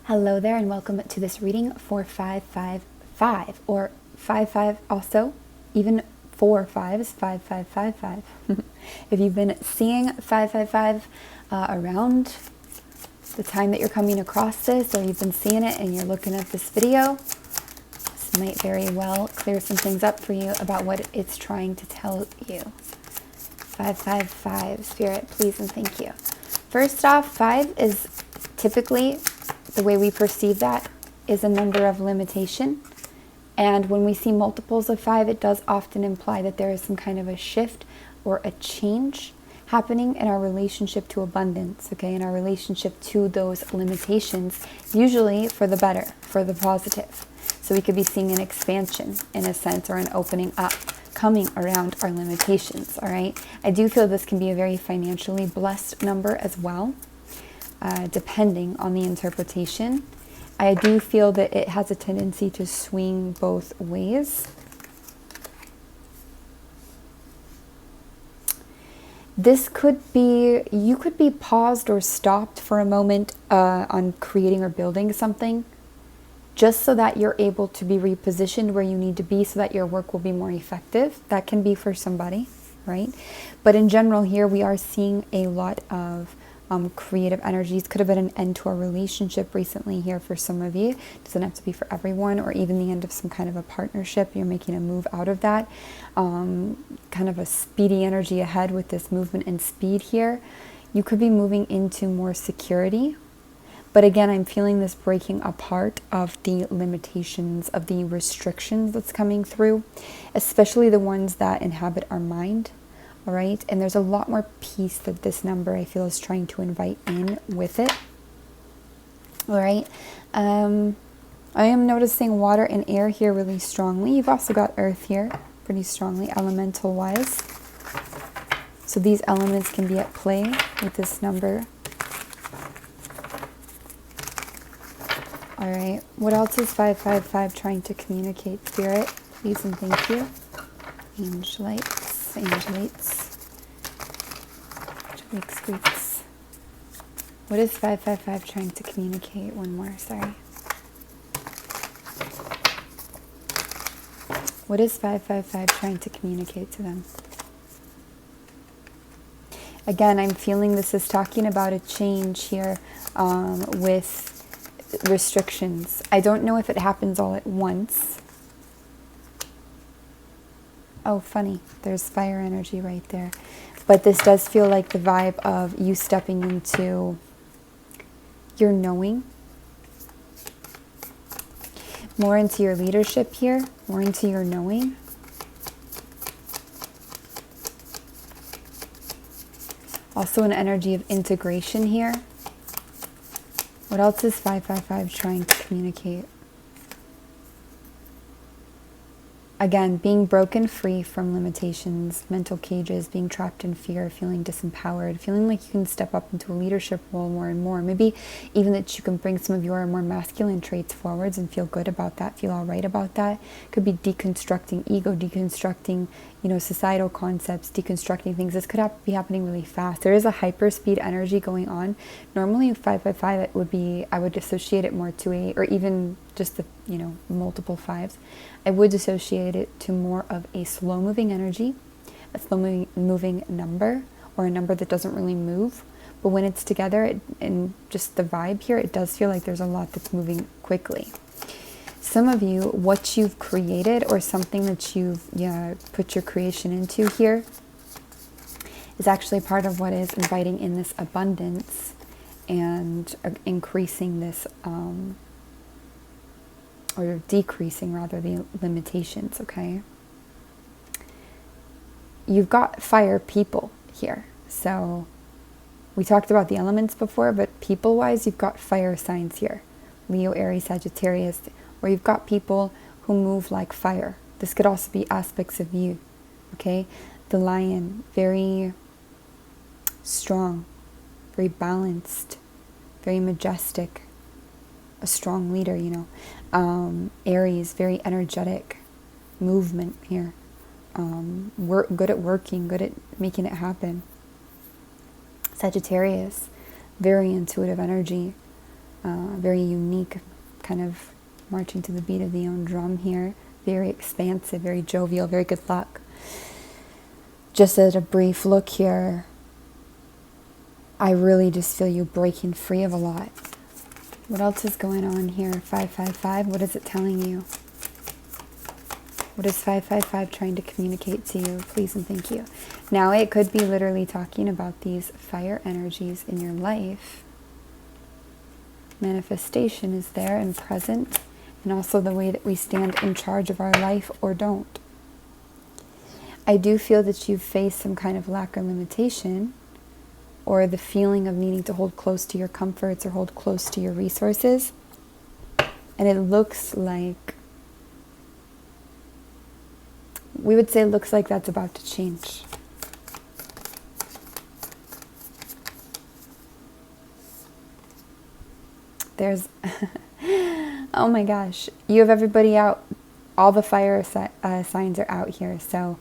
Hello there and welcome to this reading for 555 or 55 also, even 4 5s, 5555. If you've been seeing 555 around the time that you're coming across this, or you've been seeing it and you're looking at this video, this might very well clear some things up for you about what it's trying to tell you. 555, Spirit, please and thank you. First off, 5 is typically, the way we perceive that, is a number of limitation. And when we see multiples of 5, it does often imply that there is some kind of a shift or a change happening in our relationship to abundance, okay, in our relationship to those limitations, usually for the better, for the positive. So we could be seeing an expansion in a sense, or an opening up coming around our limitations, all right? I do feel this can be a very financially blessed number as well, depending on the interpretation. I do feel that it has a tendency to swing both ways. This could be, you could be paused or stopped for a moment on creating or building something, just so that you're able to be repositioned where you need to be so that your work will be more effective. That can be for somebody, right? But in general here, we are seeing a lot of creative energies. Could have been an end to a relationship recently here for some of you. Doesn't have to be for everyone, or even the end of some kind of a partnership. You're making a move out of that. Kind of a speedy energy ahead with this movement and speed here. You could be moving into more security. But again, I'm feeling this breaking apart of the limitations, of the restrictions that's coming through, especially the ones that inhabit our mind. All right, and there's a lot more peace that this number, I feel, is trying to invite in with it. All right, I am noticing water and air here really strongly. You've also got earth here pretty strongly, elemental wise. So these elements can be at play with this number. All right, what else is 555 trying to communicate, Spirit? Please and thank you. Angelites, squeaks. What is 555 trying to communicate? One more, sorry. What is 555 trying to communicate to them? Again, I'm feeling this is talking about a change here with restrictions. I don't know if it happens all at once. Oh, funny. There's fire energy right there. But this does feel like the vibe of you stepping into your knowing. More into your leadership here. More into your knowing. Also an energy of integration here. What else is 555 trying to communicate? Again, being broken free from limitations, mental cages, being trapped in fear, feeling disempowered, feeling like you can step up into a leadership role more and more. Maybe even that you can bring some of your more masculine traits forwards and feel good about that, feel all right about that. Could be deconstructing ego, deconstructing, societal concepts, deconstructing things. This could be happening really fast. There is a hyperspeed energy going on. Normally 555, it would be, I would associate it more to or even just the, multiple fives. I would associate it to more of a slow moving energy, a slow moving number, or a number that doesn't really move. But when it's together, and just the vibe here, it does feel like there's a lot that's moving quickly. Some of you, what you've created or something that you've put your creation into here is actually part of what is inviting in this abundance and increasing this, or decreasing rather, the limitations, okay? You've got fire people here. So we talked about the elements before, but people-wise, you've got fire signs here. Leo, Aries, Sagittarius, where you've got people who move like fire. This could also be aspects of you, okay? The lion, very strong, very balanced, very majestic, a strong leader, Aries, very energetic, movement here. Good at working, good at making it happen. Sagittarius, very intuitive energy. very unique, kind of marching to the beat of the own drum here. Very expansive, very jovial, very good luck. Just at a brief look here, I really just feel you breaking free of a lot. What else is going on here? 555, what is it telling you? What is 555 trying to communicate to you? Please and thank you. Now it could be literally talking about these fire energies in your life. Manifestation is there and present, and also the way that we stand in charge of our life or don't. I do feel that you've faced some kind of lack or limitation, or the feeling of needing to hold close to your comforts or hold close to your resources. And it looks like, we would say it looks like that's about to change. There's, oh my gosh, you have everybody out. All the fire signs are out here. So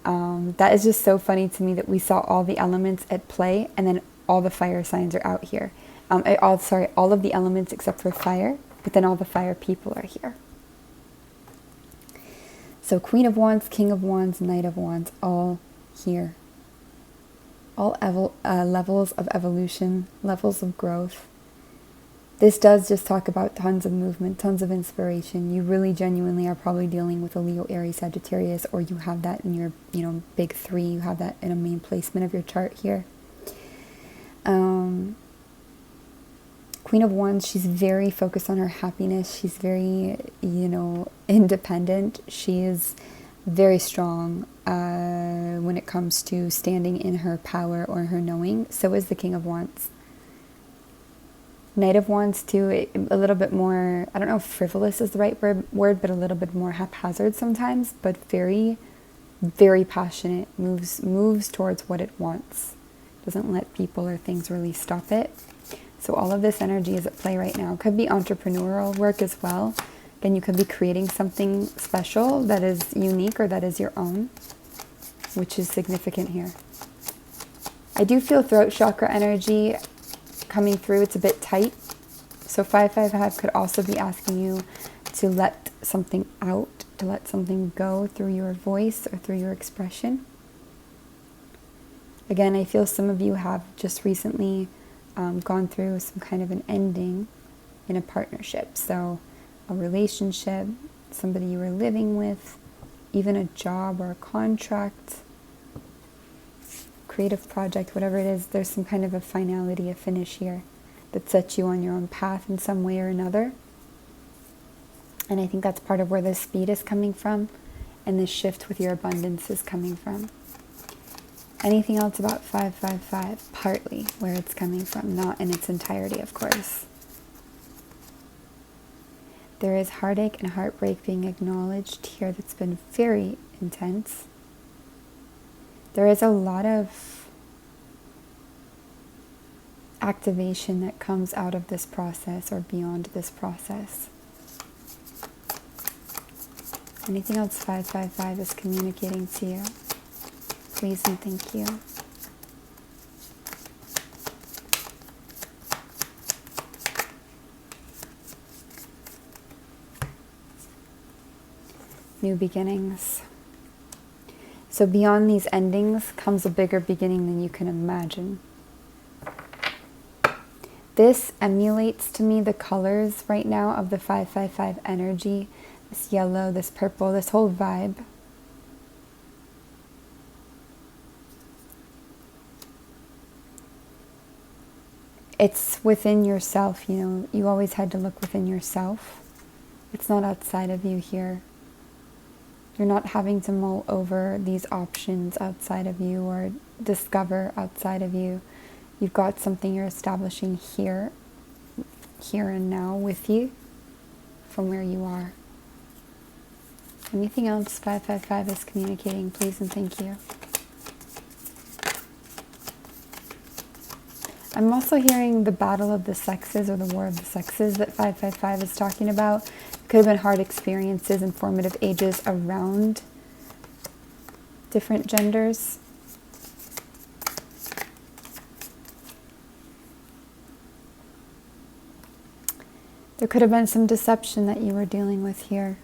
that is just so funny to me that we saw all the elements at play, and then all the fire signs are out here. All of the elements except for fire, but then all the fire people are here. So Queen of Wands, King of Wands, Knight of Wands, all here. All levels of evolution, levels of growth. This does just talk about tons of movement, tons of inspiration. You really genuinely are probably dealing with a Leo, Aries, Sagittarius, or you have that in your, big three. You have that in a main placement of your chart here. Queen of Wands, she's very focused on her happiness. She's very, independent. She is very strong when it comes to standing in her power or her knowing. So is the King of Wands. Knight of Wands too, a little bit more, I don't know if frivolous is the right word, but a little bit more haphazard sometimes, but very, very passionate, moves towards what it wants. Doesn't let people or things really stop it. So all of this energy is at play right now. Could be entrepreneurial work as well. Again, you could be creating something special that is unique or that is your own, which is significant here. I do feel throat chakra energy coming through. It's a bit tight. So 555 could also be asking you to let something out, to let something go through your voice or through your expression. Again, I feel some of you have just recently gone through some kind of an ending in a partnership. So a relationship, somebody you were living with, even a job or a contract, creative project, whatever it is, there's some kind of a finality, a finish here that sets you on your own path in some way or another. And I think that's part of where this speed is coming from, and this shift with your abundance is coming from. Anything else about 555? Partly where it's coming from, not in its entirety, of course. There is heartache and heartbreak being acknowledged here that's been very intense. There is a lot of activation that comes out of this process or beyond this process. Anything else 555 is communicating to you? Please and thank you. New beginnings. So beyond these endings comes a bigger beginning than you can imagine. This emulates to me the colors right now of the 555 energy. This yellow, this purple, this whole vibe. It's within yourself, you always had to look within yourself. It's not outside of you here. You're not having to mull over these options outside of you or discover outside of you. You've got something you're establishing here and now with you from where you are. Anything else 555 is communicating, please and thank you. I'm also hearing the battle of the sexes or the war of the sexes that 555 is talking about. Could have been hard experiences and formative ages around different genders. There could have been some deception that you were dealing with here.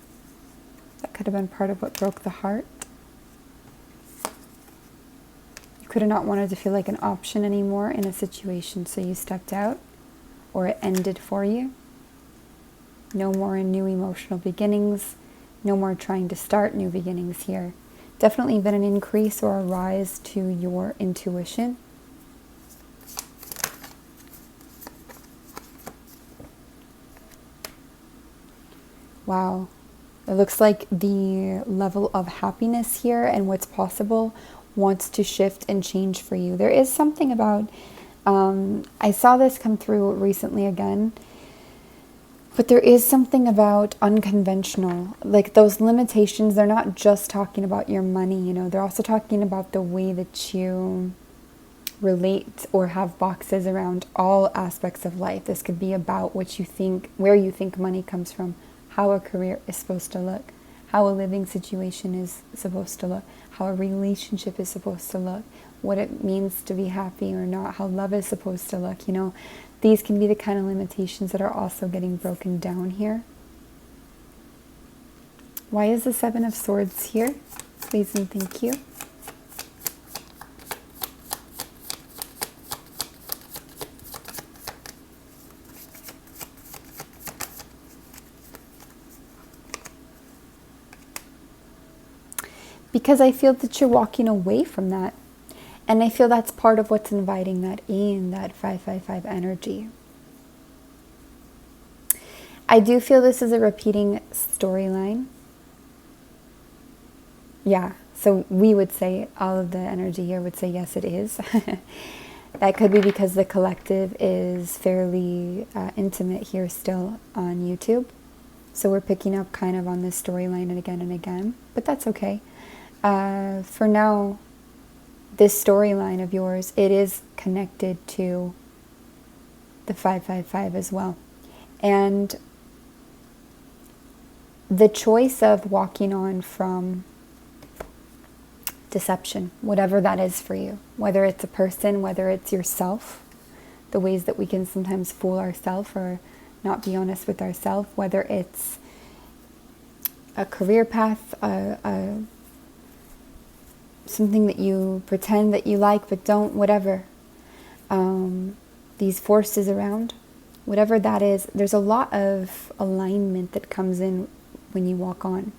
That could have been part of what broke the heart. You could have not wanted to feel like an option anymore in a situation, so you stepped out, or it ended for you. No more new emotional beginnings. No more trying to start new beginnings here. Definitely been an increase or a rise to your intuition. Wow. It looks like the level of happiness here and what's possible wants to shift and change for you. There is something about, I saw this come through recently again, but there is something about unconventional, like those limitations. They're not just talking about your money, you know, they're also talking about the way that you relate or have boxes around all aspects of life. This could be about what you think, where you think money comes from, how a career is supposed to look, how a living situation is supposed to look, how a relationship is supposed to look, what it means to be happy or not, how love is supposed to look. You know, these can be the kind of limitations that are also getting broken down here. Why is the Seven of Swords here? Please and thank you. Because I feel that you're walking away from that. And I feel that's part of what's inviting that in, that 555 energy. I do feel this is a repeating storyline. Yeah, so we would say, all of the energy here would say, yes, it is. That could be because the collective is fairly intimate here still on YouTube. So we're picking up kind of on this storyline and again, but that's okay. For now, this storyline of yours, it is connected to the 555 as well. And the choice of walking on from deception, whatever that is for you, whether it's a person, whether it's yourself, the ways that we can sometimes fool ourselves or not be honest with ourselves, whether it's a career path, something that you pretend that you like but don't, whatever, these forces around, whatever that is, there's a lot of alignment that comes in when you walk on.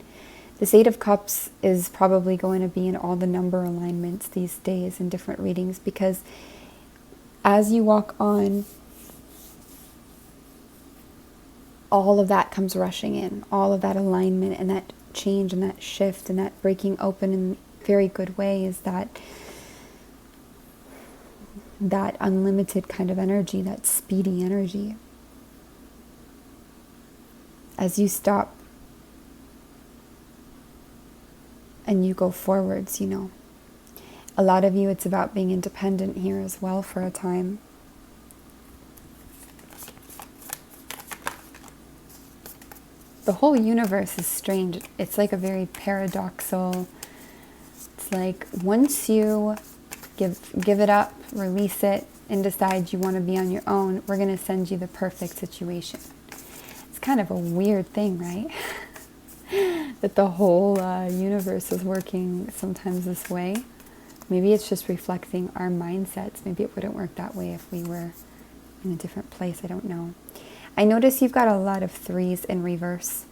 This Eight of Cups is probably going to be in all the number alignments these days in different readings, because as you walk on, all of that comes rushing in, all of that alignment and that change and that shift and that breaking open in very good way is that unlimited kind of energy, that speedy energy. As you stop and you go forwards, you know. A lot of you, it's about being independent here as well for a time. The whole universe is strange. It's like a very paradoxical. It's like once you give it up, release it, and decide you want to be on your own, we're going to send you the perfect situation. It's kind of a weird thing, right? That the whole universe is working sometimes this way. Maybe it's just reflecting our mindsets. Maybe it wouldn't work that way if we were in a different place. I don't know. I notice you've got a lot of threes in reverse.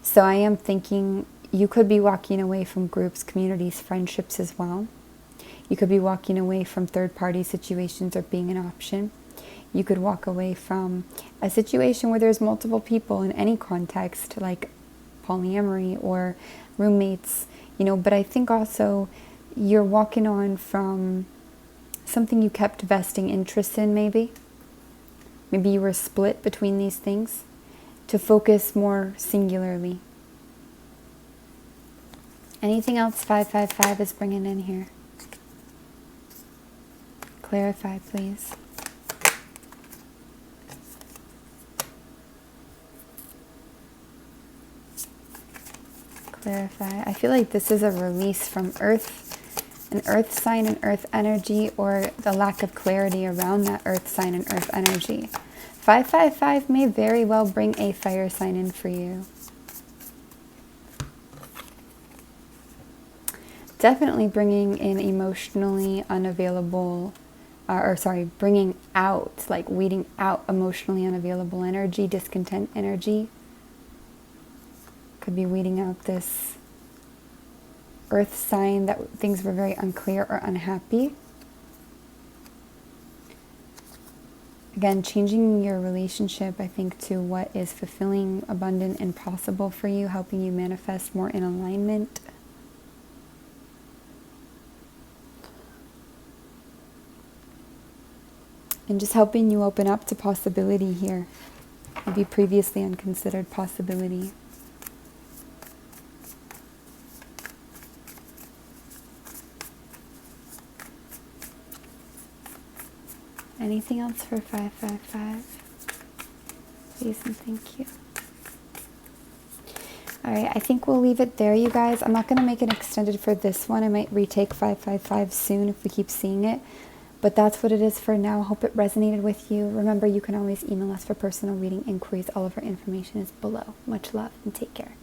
So I am thinking you could be walking away from groups, communities, friendships as well. You could be walking away from third-party situations or being an option. You could walk away from a situation where there's multiple people in any context, like polyamory or roommates, you know, but I think also you're walking on from something you kept vesting interest in, maybe. Maybe you were split between these things to focus more singularly. Anything else 555 is bringing in here? Clarify, please. Clarify. I feel like this is a release from Earth, an Earth sign and Earth energy, or the lack of clarity around that Earth sign and Earth energy. 555 may very well bring a fire sign in for you. Definitely bringing in emotionally unavailable, bringing out, like weeding out emotionally unavailable energy, discontent energy. Could be weeding out this earth sign that things were very unclear or unhappy. Again, changing your relationship, I think, to what is fulfilling, abundant, and possible for you, helping you manifest more in alignment. And just helping you open up to possibility here. Maybe previously unconsidered possibility. Anything else for 555? Please and thank you. Alright, I think we'll leave it there, you guys. I'm not going to make it extended for this one. I might retake 555 soon if we keep seeing it. But that's what it is for now. I hope it resonated with you. Remember, you can always email us for personal reading inquiries. All of our information is below. Much love and take care.